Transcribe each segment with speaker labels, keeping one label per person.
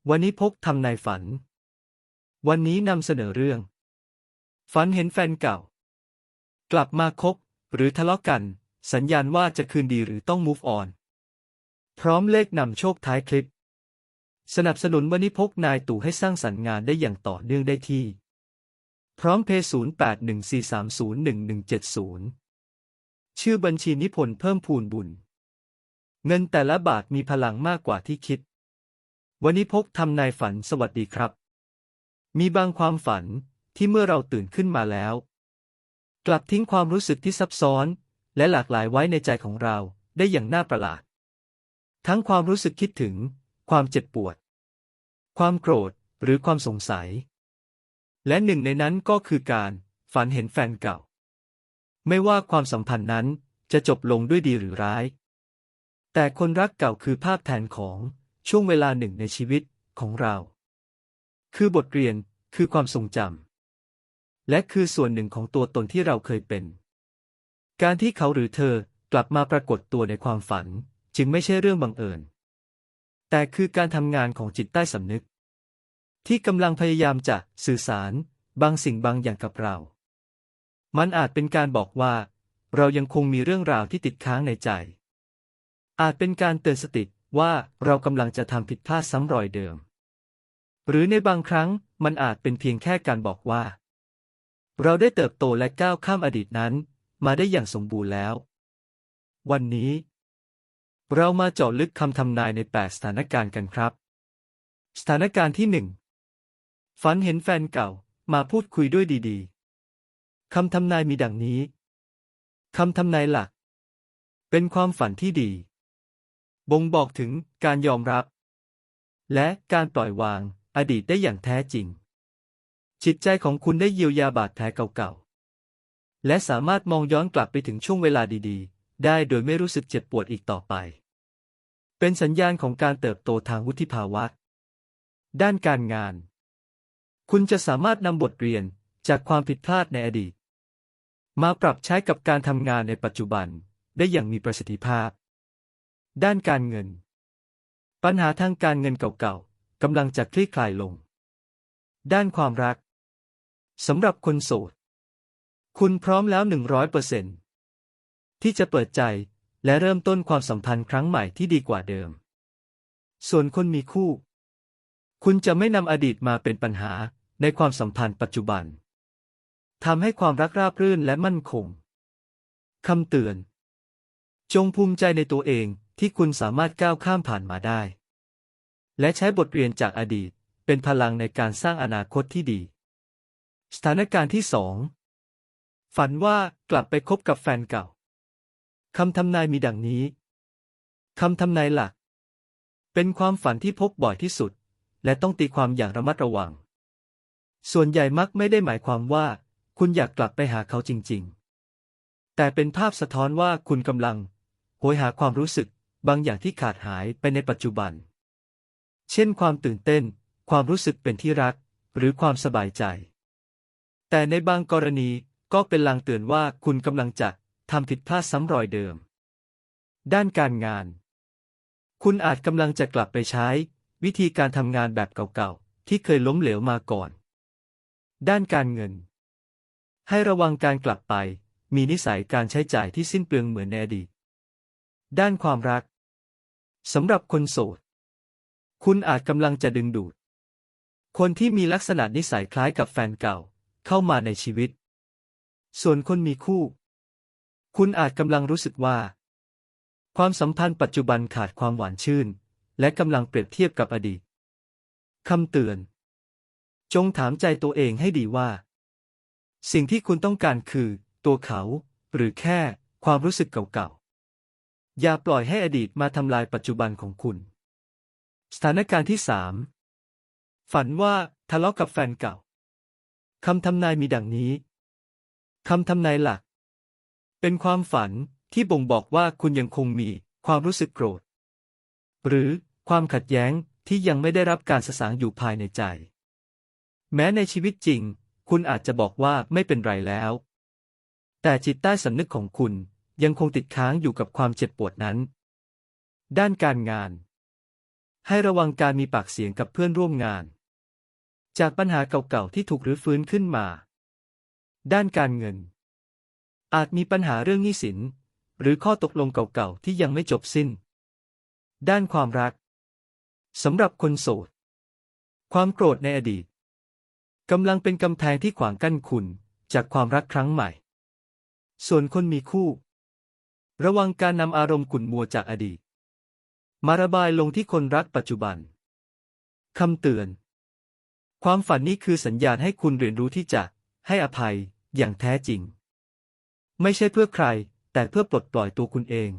Speaker 1: วันนี้พกทำนายฝันวันนี้นำเสนอเรื่องฝันเห็นแฟนเก่ากลับมาคบหรือทะเลาะกันสัญญาณว่าจะคืนดีหรือต้อง move on พร้อมเลขนำโชคท้ายคลิปสนับสนุนวันนี้พกนายตู่ให้สร้างสรรค์งานได้อย่างต่อเนื่องได้ที่พร้อมเพย์0814301170ชื่อบัญชีนิพนธ์เพิ่มพูนบุญเงินแต่ละบาทมีพลังมากกว่าที่คิดวันนี้พกทำนายฝันสวัสดีครับมีบางความฝันที่เมื่อเราตื่นขึ้นมาแล้วกลับทิ้งความรู้สึกที่ซับซ้อนและหลากหลายไว้ในใจของเราได้อย่างน่าประหลาดทั้งความรู้สึกคิดถึงความเจ็บปวดความโกรธหรือความสงสัยและหนึ่งในนั้นก็คือการฝันเห็นแฟนเก่าไม่ว่าความสัมพันธ์นั้นจะจบลงด้วยดีหรือร้ายแต่คนรักเก่าคือภาพแทนของช่วงเวลาหนึ่งในชีวิตของเราคือบทเรียนคือความทรงจำและคือส่วนหนึ่งของตัวตนที่เราเคยเป็นการที่เขาหรือเธอกลับมาปรากฏตัวในความฝันจึงไม่ใช่เรื่องบังเอิญแต่คือการทำงานของจิตใต้สำนึกที่กำลังพยายามจะสื่อสารบางสิ่งบางอย่างกับเรามันอาจเป็นการบอกว่าเรายังคงมีเรื่องราวที่ติดค้างในใจอาจเป็นการเตือนสติว่าเรากำลังจะทำผิดพลาดซ้ำรอยเดิมหรือในบางครั้งมันอาจเป็นเพียงแค่การบอกว่าเราได้เติบโตและก้าวข้ามอดีตนั้นมาได้อย่างสมบูรณ์แล้ววันนี้เรามาเจาะลึกคำทำนายใน8สถานการณ์กันครับสถานการณ์ที่1ฝันเห็นแฟนเก่ามาพูดคุยด้วยดีๆคำทำนายมีดังนี้คำทำนายหลักเป็นความฝันที่ดีบ่งบอกถึงการยอมรับและการปล่อยวางอดีตได้อย่างแท้จริงจิตใจของคุณได้เยียวยาบาดแผลเก่าๆและสามารถมองย้อนกลับไปถึงช่วงเวลาดีๆได้โดยไม่รู้สึกเจ็บปวดอีกต่อไปเป็นสัญญาณของการเติบโตทางวุฒิภาวะด้านการงานคุณจะสามารถนำบทเรียนจากความผิดพลาดในอดีตมาปรับใช้กับการทำงานในปัจจุบันได้อย่างมีประสิทธิภาพด้านการเงินปัญหาทางการเงินเก่าๆกำลังจะคลี่คลายลงด้านความรักสำหรับคนโสดคุณพร้อมแล้ว 100% ที่จะเปิดใจและเริ่มต้นความสัมพันธ์ครั้งใหม่ที่ดีกว่าเดิมส่วนคนมีคู่คุณจะไม่นำอดีตมาเป็นปัญหาในความสัมพันธ์ปัจจุบันทำให้ความรักราบรื่นและมั่นคงคำเตือนจงภูมิใจในตัวเองที่คุณสามารถก้าวข้ามผ่านมาได้และใช้บทเรียนจากอดีตเป็นพลังในการสร้างอนาคตที่ดีสถานการณ์ที่2ฝันว่ากลับไปคบกับแฟนเก่าคำทำนายมีดังนี้คำทำนายหลักเป็นความฝันที่พบบ่อยที่สุดและต้องตีความอย่างระมัดระวังส่วนใหญ่มักไม่ได้หมายความว่าคุณอยากกลับไปหาเขาจริงๆแต่เป็นภาพสะท้อนว่าคุณกำลังโหยหาความรู้สึกบางอย่างที่ขาดหายไปในปัจจุบันเช่นความตื่นเต้นความรู้สึกเป็นที่รักหรือความสบายใจแต่ในบางกรณีก็เป็นลางเตือนว่าคุณกำลังจะทำผิดพลาดซ้ำรอยเดิมด้านการงานคุณอาจกำลังจะกลับไปใช้วิธีการทำงานแบบเก่าๆที่เคยล้มเหลวมาก่อนด้านการเงินให้ระวังการกลับไปมีนิสัยการใช้จ่ายที่สิ้นเปลืองเหมือนในอดีตด้านความรักสำหรับคนโสดคุณอาจกำลังจะดึงดูดคนที่มีลักษณะนิสัยคล้ายกับแฟนเก่าเข้ามาในชีวิตส่วนคนมีคู่คุณอาจกำลังรู้สึกว่าความสัมพันธ์ปัจจุบันขาดความหวานชื่นและกำลังเปรียบเทียบกับอดีตคำเตือนจงถามใจตัวเองให้ดีว่าสิ่งที่คุณต้องการคือตัวเขาหรือแค่ความรู้สึกเก่าๆอย่าปล่อยให้อดีตมาทำลายปัจจุบันของคุณสถานการณ์ที่3ฝันว่าทะเลาะกับแฟนเก่าคำทำนายมีดังนี้คำทำนายหลักเป็นความฝันที่บ่งบอกว่าคุณยังคงมีความรู้สึกโกรธหรือความขัดแย้งที่ยังไม่ได้รับการสะสางอยู่ภายในใจแม้ในชีวิตจริงคุณอาจจะบอกว่าไม่เป็นไรแล้วแต่จิตใต้สำนึกของคุณยังคงติดค้างอยู่กับความเจ็บปวดนั้นด้านการงาน ให้ระวังการมีปากเสียงกับเพื่อนร่วมงาน จากปัญหาเก่าๆที่ถูกรื้อฟื้นขึ้นมา ด้านการเงิน อาจมีปัญหาเรื่องหนี้สิน หรือข้อตกลงเก่าๆที่ยังไม่จบสิ้น ด้านความรัก สำหรับคนโสด ความโกรธในอดีตกำลังเป็นกำแพงที่ขวางกั้นคุณจากความรักครั้งใหม่ ส่วนคนมีคู่ ระวังการนำอารมณ์ขุ่นมัวจากอดีตมาระบายลงที่คนรักปัจจุบัน คำเตือน ความฝันนี้คือสัญญาณให้คุณเรียนรู้ที่จะให้อภัยอย่างแท้จริง ไม่ใช่เพื่อใคร แต่เพื่อปลดปล่อยตัวคุณเอง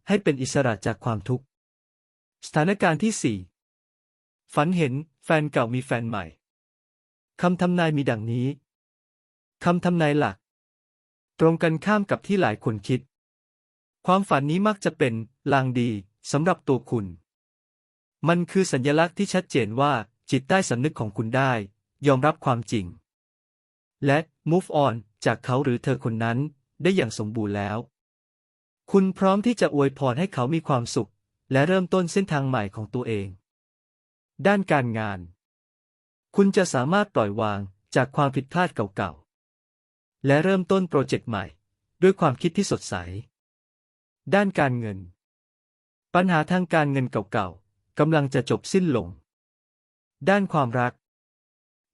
Speaker 1: ให้เป็นอิสระจากความทุกข์ สถานการณ์ที่ 4 ฝันเห็นแฟนเก่ามีแฟนใหม่ คำทำนายมีดังนี้ คำทำนายหลัก ตรงกันข้ามกับที่หลายคนคิด ความฝันนี้มักจะเป็นลางดีสำหรับตัวคุณ มันคือสัญลักษณ์ที่ชัดเจนว่าจิตใต้สำนึกของคุณได้ยอมรับความจริง และ move on จากเขาหรือเธอคนนั้นได้อย่างสมบูรณ์แล้ว คุณพร้อมที่จะอวยพรให้เขามีความสุขและเริ่มต้นเส้นทางใหม่ของตัวเอง ด้านการงาน คุณจะสามารถปล่อยวางจากความผิดพลาดเก่าๆ และเริ่มต้นโปรเจกต์ใหม่ด้วยความคิดที่สดใส ด้านการเงิน ปัญหาทางการเงินเก่าๆกำลังจะจบสิ้นลง ด้านความรัก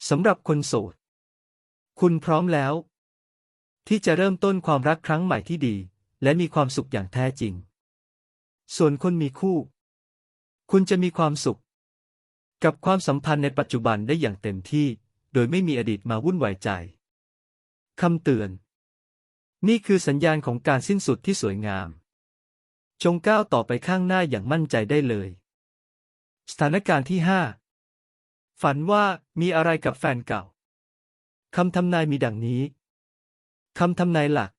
Speaker 1: สำหรับคนโสด คุณพร้อมแล้วที่จะเริ่มต้นความรักครั้งใหม่ที่ดีและมีความสุขอย่างแท้จริง ส่วนคนมีคู่ คุณจะมีความสุขกับความสัมพันธ์ในปัจจุบันได้อย่างเต็มที่โดยไม่มีอดีตมาวุ่นวายใจ คำเตือน นี่คือสัญญาณของการสิ้นสุดที่สวยงาม จงก้าวต่อไปข้างหน้าอย่างมั่นใจได้เลย สถานการณ์ที่ 5 ฝันว่ามีอะไรกับแฟนเก่า คำทำนายมีดังนี้ คำทำนายหลัก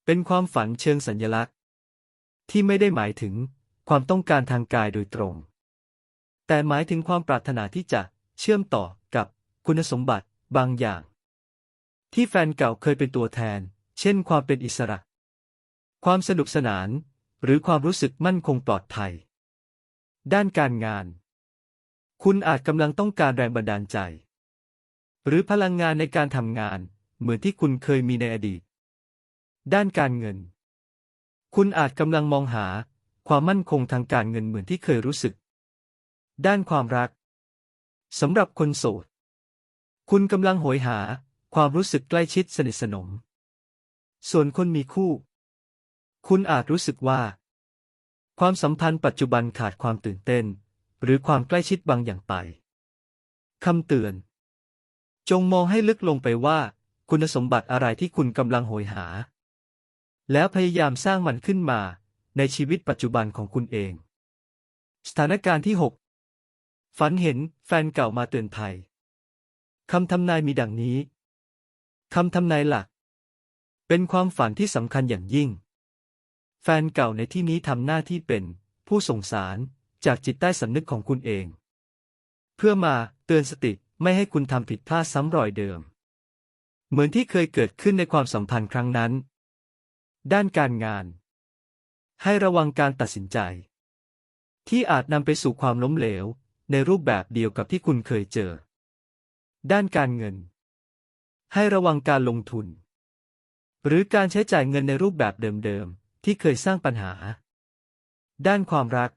Speaker 1: เป็นความฝันเชิงสัญลักษณ์ ที่ไม่ได้หมายถึงความต้องการทางกายโดยตรง แต่หมายถึงความปรารถนาที่จะเชื่อมต่อกับคุณสมบัติบางอย่าง ที่แฟนเก่าเคยเป็นตัวแทน เช่นความเป็นอิสระ ความสนุกสนาน หรือความรู้สึกมั่นคงปลอดภัย ด้านการงาน คุณอาจกำลังต้องการแรงบันดาลใจ หรือพลังงานในการทำงานเหมือนที่คุณเคยมีในอดีต ด้านการเงิน คุณอาจกำลังมองหาความมั่นคงทางการเงินเหมือนที่เคยรู้สึก ด้านความรัก สำหรับคนโสด คุณกำลังโหยหาความรู้สึกใกล้ชิดสนิทสนม ส่วนคนมีคู่ คุณอาจรู้สึกว่าความสัมพันธ์ปัจจุบันขาดความตื่นเต้นหรือความใกล้ชิดบางอย่างไป คำเตือน จงมองให้ลึกลงไปว่าคุณสมบัติอะไรที่คุณกำลังโหยหา แล้วพยายามสร้างมันขึ้นมาในชีวิตปัจจุบันของคุณเอง สถานการณ์ที่ 6 ฝันเห็นแฟนเก่ามาเตือนภัย คำทำนายมีดังนี้ คำทำนายหลัก เป็นความฝันที่สำคัญอย่างยิ่ง แฟนเก่าในที่นี้ทำหน้าที่เป็นผู้ส่งสารจากจิตใต้สำนึกของคุณเอง เพื่อมาเตือนสติไม่ให้คุณทำผิดพลาดซ้ำรอยเดิม เหมือนที่เคยเกิดขึ้นในความสัมพันธ์ครั้งนั้น ด้านการงาน ให้ระวังการตัดสินใจ ที่อาจนำไปสู่ความล้มเหลวในรูปแบบเดียวกับที่คุณเคยเจอ ด้านการเงิน ให้ระวังการลงทุน หรือการใช้จ่ายเงินในรูปแบบเดิมๆที่เคยสร้างปัญหา ด้านความรัก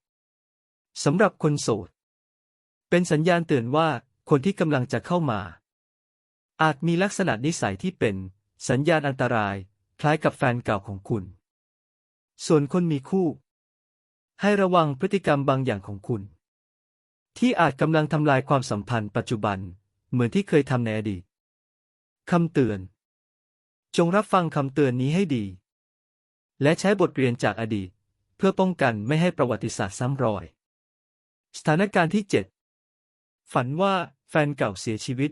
Speaker 1: สำหรับคนโสด เป็นสัญญาณเตือนว่าคนที่กำลังจะเข้ามา อาจมีลักษณะนิสัยที่เป็นสัญญาณอันตรายคล้ายกับแฟนเก่าของคุณ ส่วนคนมีคู่ ให้ระวังพฤติกรรมบางอย่างของคุณ ที่อาจกำลังทำลายความสัมพันธ์ปัจจุบันเหมือนที่เคยทำในอดีต คำเตือน จงรับฟังคำเตือนนี้ให้ดี และใช้บทเรียนจากอดีตเพื่อป้องกันไม่ให้ประวัติศาสตร์ซ้ำรอย สถานการณ์ที่ 7 ฝันว่าแฟนเก่าเสียชีวิต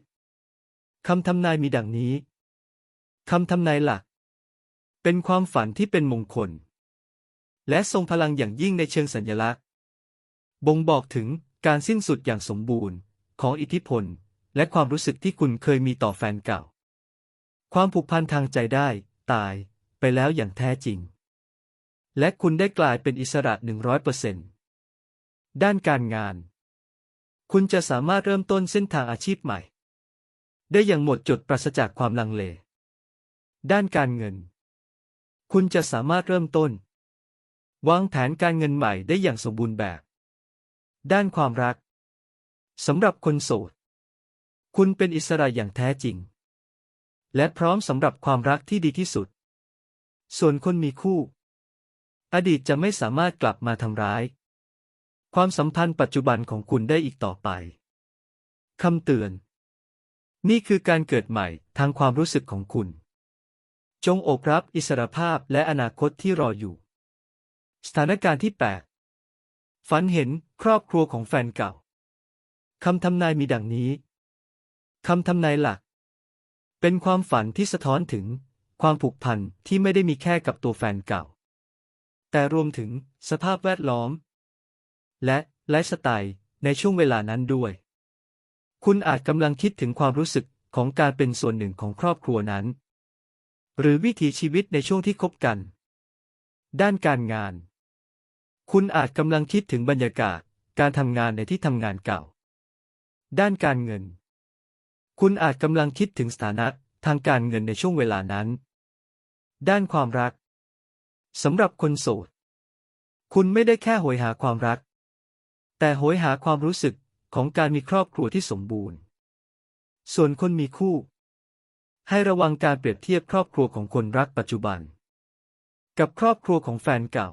Speaker 1: คำทำนายมีดังนี้ คำทำนายหลัก เป็นความฝันที่เป็นมงคล และทรงพลังอย่างยิ่งในเชิงสัญลักษณ์ บ่งบอกถึงการสิ้นสุดอย่างสมบูรณ์ของอิทธิพลและความรู้สึกที่คุณเคยมีต่อแฟนเก่า ความผูกพันทางใจได้ตายไปแล้วอย่างแท้จริง และคุณได้กลายเป็นอิสระ 100% ด้านการงาน คุณจะสามารถเริ่มต้นเส้นทางอาชีพใหม่ได้อย่างหมดจดปราศจากความลังเลด้านการเงิน คุณจะสามารถเริ่มต้นวางแผนการเงินใหม่ได้อย่างสมบูรณ์แบบด้านความรักสำหรับคนโสดคุณเป็นอิสระอย่างแท้จริงและพร้อมสำหรับความรักที่ดีที่สุดส่วนคนมีคู่อดีตจะไม่สามารถกลับมาทำร้ายความสัมพันธ์ปัจจุบันของคุณได้อีกต่อไปคำเตือนนี่คือการเกิดใหม่ทางความรู้สึกของคุณจงโอบรับอิสรภาพและอนาคตที่รออยู่สถานการณ์ที่ 8ฝันเห็นครอบครัวของแฟนเก่าคำทำนายมีดังนี้คำทำนายหลักเป็นความฝันที่สะท้อนถึงความผูกพันที่ไม่ได้มีแค่กับตัวแฟนเก่าแต่รวมถึงสภาพแวดล้อมและไลฟ์สไตล์ในช่วงเวลานั้นด้วยคุณอาจกำลังคิดถึงความรู้สึกของการเป็นส่วนหนึ่งของครอบครัวนั้นหรือวิถีชีวิตในช่วงที่คบกันด้านการงานคุณอาจกำลังคิดถึงบรรยากาศการทำงานในที่ทำงานเก่าด้านการเงินคุณอาจกำลังคิดถึงสถานะทางการเงินในช่วงเวลานั้นด้านความรักสำหรับคนโสดคุณไม่ได้แค่โหยหาความรักแต่โหยหาความรู้สึกของการมีครอบครัวที่สมบูรณ์ส่วนคนมีคู่ให้ระวังการเปรียบเทียบครอบครัวของคนรักปัจจุบันกับครอบครัวของแฟนเก่า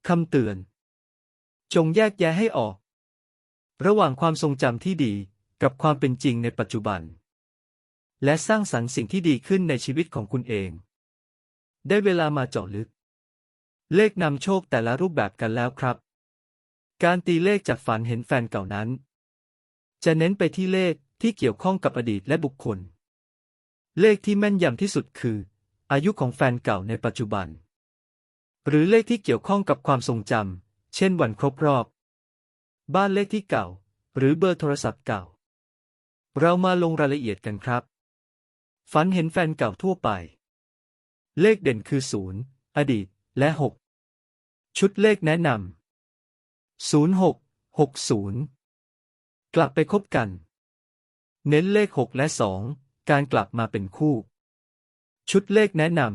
Speaker 1: คำเตือนจงแยกแยะให้ออกระหว่างความทรงจำที่ดีกับความเป็นจริงในปัจจุบันและสร้างสรรค์สิ่งที่ดีขึ้นในชีวิตของคุณเองได้เวลามาเจาะลึกเลขนำโชคแต่ละรูปแบบกันแล้วครับการตีเลขจากฝันเห็นแฟนเก่านั้นจะเน้นไปที่เลขที่เกี่ยวข้องกับอดีตและบุคคลเลขที่แม่นยำที่สุดคืออายุของแฟนเก่าในปัจจุบันหรือเลขที่เกี่ยวข้องกับความทรงจำเช่นวันครบรอบบ้านเลขที่เก่าหรือเบอร์โทรศัพท์เก่าเรามาลงรายละเอียดกันครับฝันเห็นแฟนเก่าทั่วไปเลขเด่นคือ0อดีตและ6ชุดเลขแนะนำ0660กลับไปคบกันเน้นเลข6และ2การกลับมาเป็นคู่ชุดเลขแนะนำ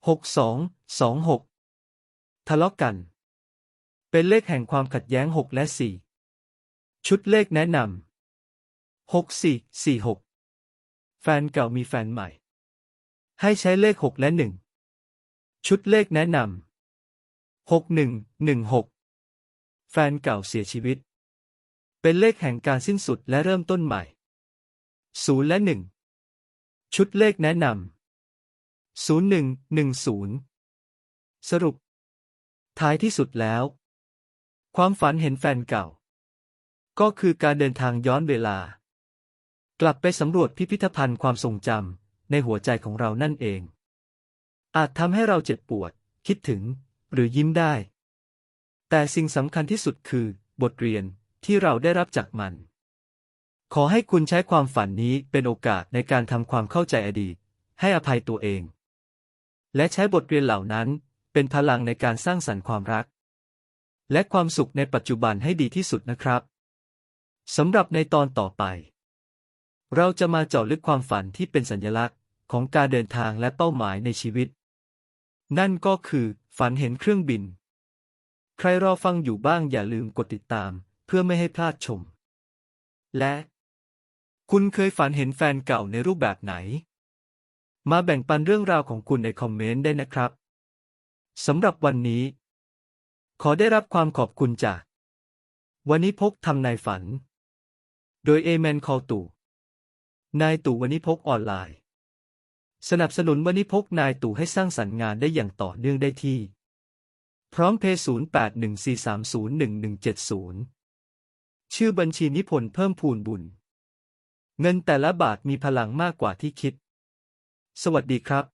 Speaker 1: 6226ทะเลาะกันเป็นเลขแห่งความขัดแย้ง6และ4ชุดเลขแนะนำ6446แฟนเก่ามีแฟนใหม่ให้ใช้เลข6และ1ชุดเลขแนะนำ6116แฟนเก่าเสียชีวิตเป็นเลขแห่งการสิ้นสุดและเริ่มต้นใหม่0และ1ชุดเลขแนะนำ0110สรุปท้ายที่สุดแล้วความฝันเห็นแฟนเก่าก็คือการเดินทางย้อนเวลากลับไปสำรวจพิพิธภัณฑ์ความทรงจำในหัวใจของเรานั่นเองอาจทำให้เราเจ็บปวดคิดถึงหรือยิ้มได้แต่สิ่งสำคัญที่สุดคือบทเรียนที่เราได้รับจากมันขอให้คุณใช้ความฝันนี้เป็นโอกาสในการทำความเข้าใจอดีตให้อภัยตัวเองและใช้บทเรียนเหล่านั้นเป็นพลังในการสร้างสรรค์ความรักและความสุขในปัจจุบันให้ดีที่สุดนะครับสำหรับในตอนต่อไปเราจะมาเจาะลึกความฝันที่เป็นสัญลักษณ์ของการเดินทางและเป้าหมายในชีวิตนั่นก็คือฝันเห็นเครื่องบินใครรอฟังอยู่บ้างอย่าลืมกดติดตามเพื่อไม่ให้พลาดชมและคุณเคยฝันเห็นแฟนเก่าในรูปแบบไหนมาแบ่งปันเรื่องราวของคุณในคอมเมนต์ได้นะครับสำหรับวันนี้ขอได้รับความขอบคุณจากวันนี้พกทำนายฝันโดยเอแมนคอลตู่นายตู่วันนี้พกออนไลน์สนับสนุนวันนี้พกนายตู่ให้สร้างสรรค์งานได้อย่างต่อเนื่องได้ที่พร้อมเพย์0814301170ชื่อบัญชีนิพนธ์เพิ่มพูนบุญเงินแต่ละบาทมีพลังมากกว่าที่คิดสวัสดีครับ